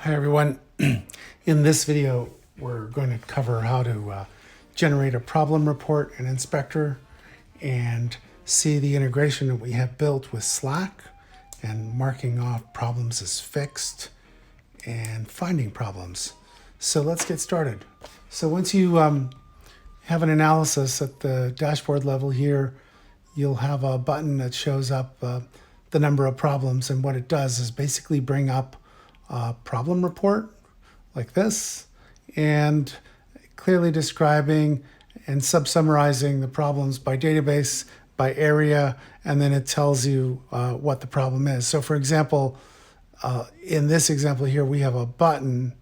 Hi everyone. In this video we're going to cover how to generate a problem report in Inspector and see the integration that we have built with Slack and marking off problems as fixed and finding problems. So let's get started. So once you have an analysis at the dashboard level here, you'll have a button that shows up the number of problems, and what it does is basically bring up a problem report like this and clearly describing and summarizing the problems by database, by area, and then it tells you what the problem is. So for example, in this example here, we have a button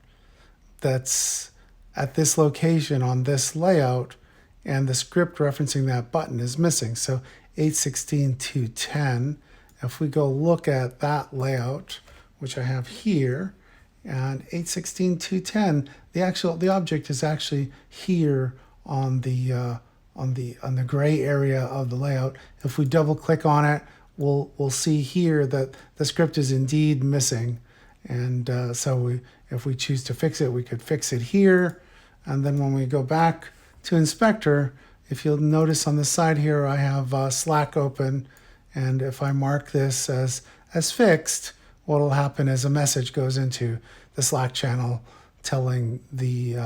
that's at this location on this layout, and the script referencing that button is missing. So 816.210, if we go look at that layout, which I have here, and 816.210, the object is actually here on the gray area of the layout. If we double click on it, we'll see here that the script is indeed missing, and if we choose to fix it, we could fix it here. And then when we go back to Inspector, if you'll notice on the side here, I have Slack open, and if I mark this as fixed, what will happen is a message goes into the Slack channel telling the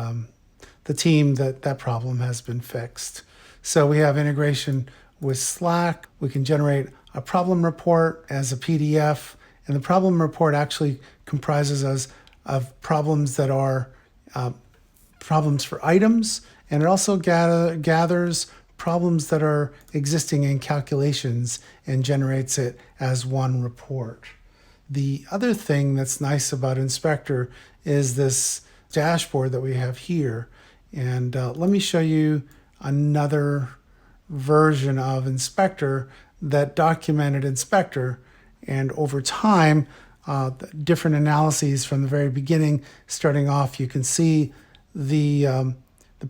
team that that problem has been fixed. So we have integration with Slack. We can generate a problem report as a PDF, and the problem report actually comprises us of problems that are problems for items, and it also gathers problems that are existing in calculations and generates it as one report. The other thing that's nice about Inspector is this dashboard that we have here. And let me show you another version of Inspector that documented Inspector. And over time, different analyses from the very beginning, starting off, you can see the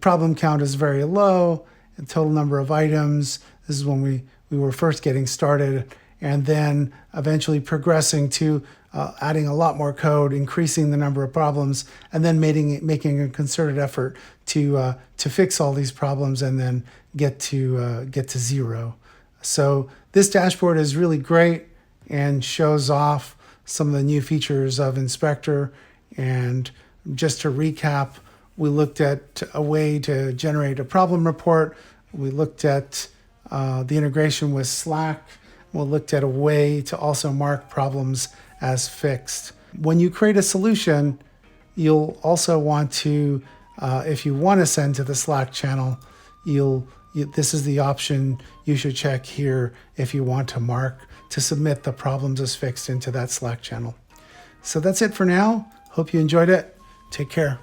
problem count is very low, and total number of items. This is when we were first getting started, and then eventually progressing to adding a lot more code, increasing the number of problems, and then making a concerted effort to fix all these problems and then get to zero. So this dashboard is really great and shows off some of the new features of Inspector. And just to recap, we looked at a way to generate a problem report. We looked at the integration with Slack. We looked at a way to also mark problems as fixed. When you create a solution, you'll also want to, if you want to send to the Slack channel, this is the option you should check here if you want to submit the problems as fixed into that Slack channel. So that's it for now. Hope you enjoyed it. Take care.